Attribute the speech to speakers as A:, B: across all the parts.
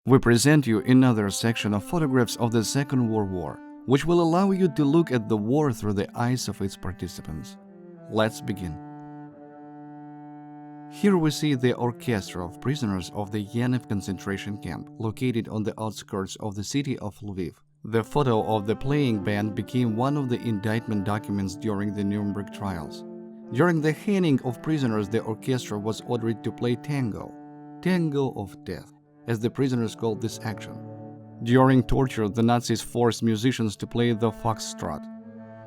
A: We present you another section of photographs of the Second World War, which will allow you to look at the war through the eyes of its participants. Let's begin. Here we see the orchestra of prisoners of the Yanev concentration camp, located on the outskirts of the city of Lviv. The photo of the playing band became one of the indictment documents during the Nuremberg trials. During the hanging of prisoners, the orchestra was ordered to play tango of death, as the prisoners called this action. During torture, the Nazis forced musicians to play the foxtrot.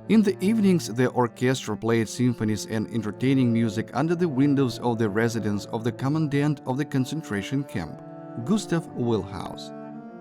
A: In the evenings, the orchestra played symphonies and entertaining music under the windows of the residence of the commandant of the concentration camp, Gustav Wilhaus.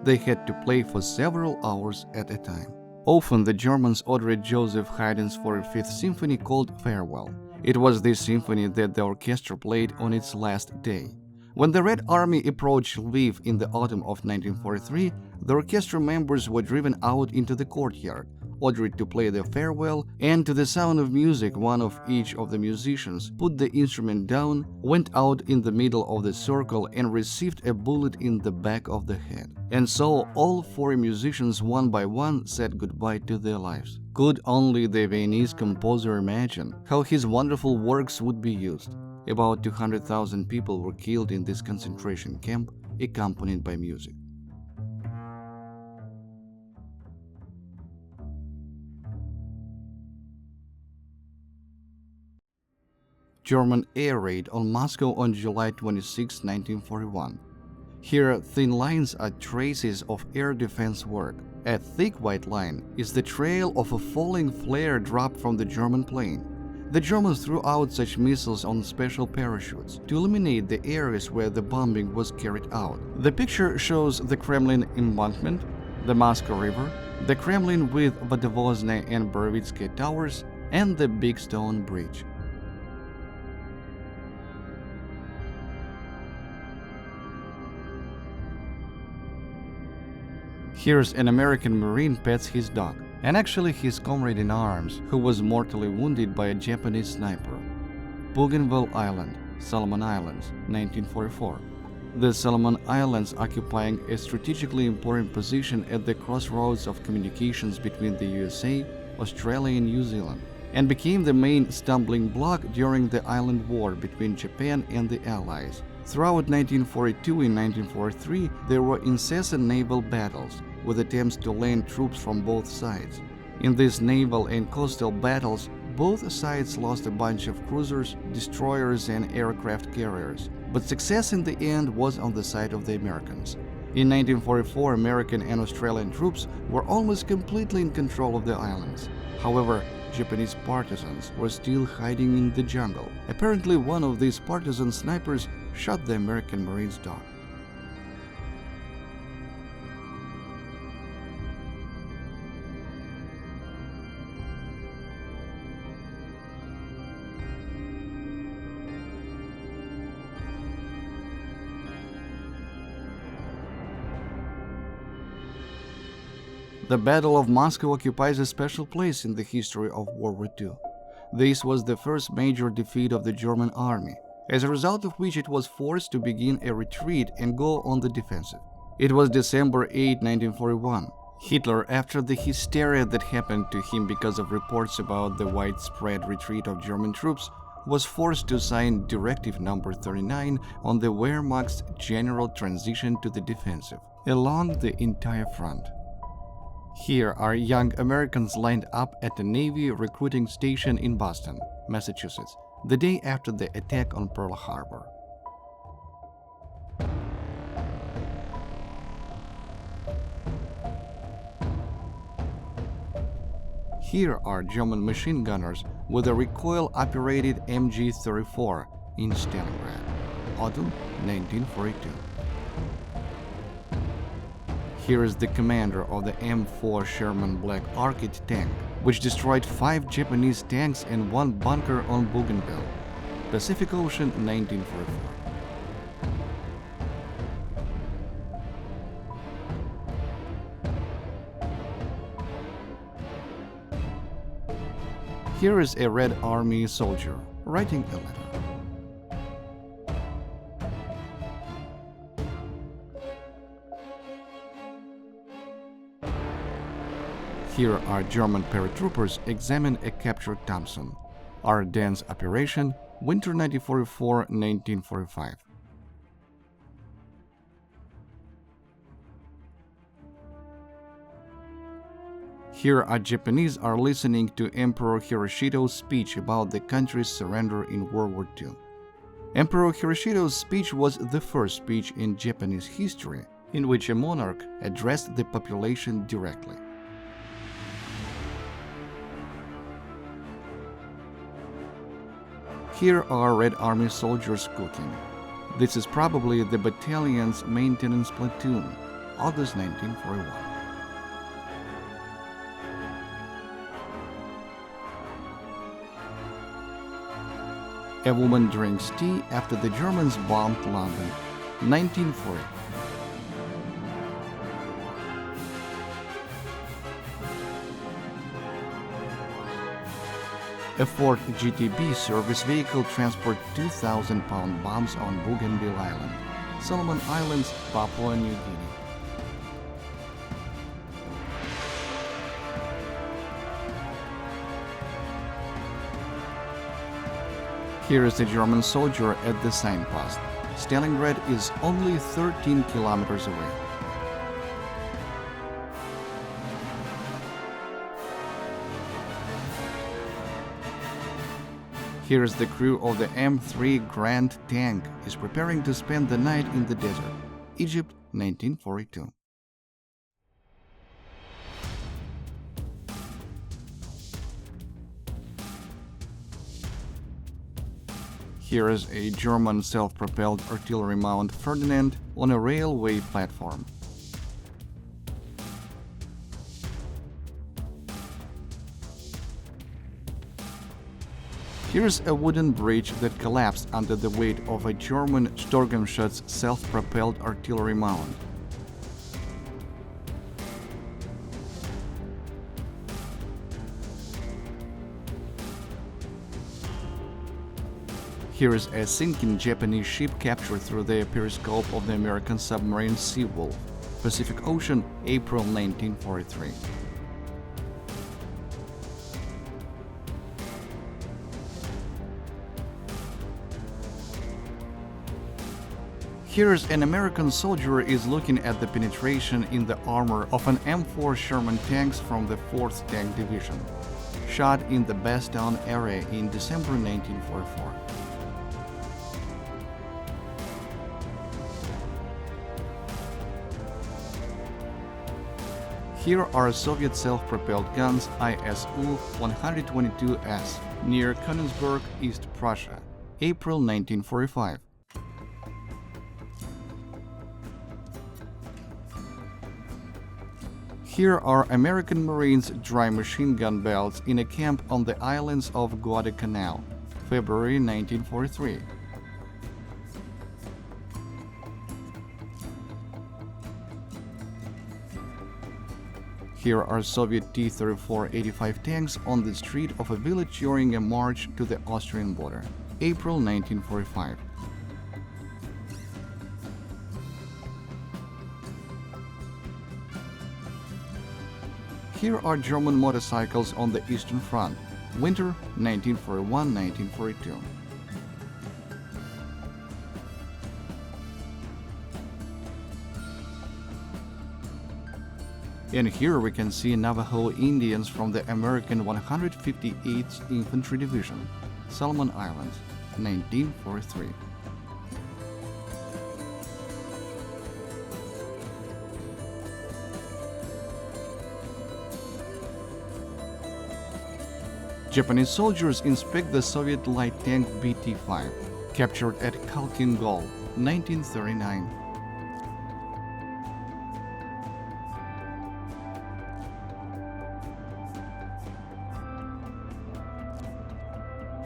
A: They had to play for several hours at a time. Often the Germans ordered Joseph Haydn's for a Fifth Symphony called Farewell. It was this symphony that the orchestra played on its last day. When the Red Army approached Lviv in the autumn of 1943, the orchestra members were driven out into the courtyard, ordered to play the farewell, and to the sound of music, one of each of the musicians put the instrument down, went out in the middle of the circle, and received a bullet in the back of the head. And so all four musicians, one by one, said goodbye to their lives. Could only the Viennese composer imagine how his wonderful works would be used? About 200,000 people were killed in this concentration camp, accompanied by music. German air raid on Moscow on July 26, 1941. Here, thin lines are traces of air defense work. A thick white line is the trail of a falling flare dropped from the German plane. The Germans threw out such missiles on special parachutes to eliminate the areas where the bombing was carried out. The picture shows the Kremlin embankment, the Moscow River, the Kremlin with Vodovozhny and Borovitsky towers, and the Big Stone Bridge. Here's an American Marine pets his dog, and actually his comrade in arms, who was mortally wounded by a Japanese sniper. Bougainville Island, Solomon Islands, 1944. The Solomon Islands occupying a strategically important position at the crossroads of communications between the USA, Australia, and New Zealand, and became the main stumbling block during the Island War between Japan and the Allies. Throughout 1942 and 1943, there were incessant naval battles, with attempts to land troops from both sides. In these naval and coastal battles, both sides lost a bunch of cruisers, destroyers, and aircraft carriers, but success in the end was on the side of the Americans. In 1944, American and Australian troops were almost completely in control of the islands. However, Japanese partisans were still hiding in the jungle. Apparently, one of these partisan snipers shot the American Marine's dog. The Battle of Moscow occupies a special place in the history of World War II. This was the first major defeat of the German army, as a result of which it was forced to begin a retreat and go on the defensive. It was December 8, 1941. Hitler, after the hysteria that happened to him because of reports about the widespread retreat of German troops, was forced to sign Directive Number 39 on the Wehrmacht's general transition to the defensive, along the entire front. Here are young Americans lined up at a Navy recruiting station in Boston, Massachusetts, the day after the attack on Pearl Harbor. Here are German machine gunners with a recoil-operated MG-34 in Stalingrad, autumn 1942. Here is the commander of the M4 Sherman Black Orchid tank, which destroyed 5 Japanese tanks and 1 bunker on Bougainville, Pacific Ocean, 1944. Here is a Red Army soldier writing a letter. Here are German paratroopers examine a captured Thompson. Ardennes Operation, Winter 1944-1945. Here are Japanese are listening to Emperor Hirohito's speech about the country's surrender in World War II. Emperor Hirohito's speech was the first speech in Japanese history in which a monarch addressed the population directly. Here are Red Army soldiers cooking. This is probably the battalion's maintenance platoon, August 1941. A woman drinks tea after the Germans bombed London, 1940. A Ford GTB service vehicle transports 2,000-pound bombs on Bougainville Island, Solomon Islands, Papua New Guinea. Here is a German soldier at the signpost. Stalingrad is only 13 kilometers away. Here is the crew of the M3 Grand tank is preparing to spend the night in the desert. Egypt, 1942. Here is a German self-propelled artillery mount Ferdinand on a railway platform. Here's a wooden bridge that collapsed under the weight of a German Sturmgeschütz self-propelled artillery mount. Here is a sinking Japanese ship captured through the periscope of the American submarine Seawolf, Pacific Ocean, April 1943. Here's an American soldier is looking at the penetration in the armor of an M4 Sherman tanks from the 4th Tank Division, shot in the Bastogne area in December 1944. Here are Soviet self-propelled guns ISU-122S near Königsberg, East Prussia, April 1945. Here are American Marines' dry machine gun belts in a camp on the islands of Guadalcanal, February 1943. Here are Soviet T-34-85 tanks on the street of a village during a march to the Austrian border, April 1945. Here are German motorcycles on the Eastern Front, winter 1941-1942. And here we can see Navajo Indians from the American 158th Infantry Division, Solomon Islands, 1943. Japanese soldiers inspect the Soviet light tank BT-5, captured at Khalkhin Gol, 1939.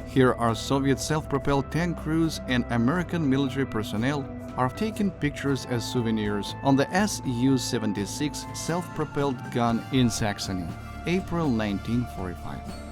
A: Here are Soviet self-propelled tank crews and American military personnel are taking pictures as souvenirs on the Su-76 self-propelled gun in Saxony, April 1945.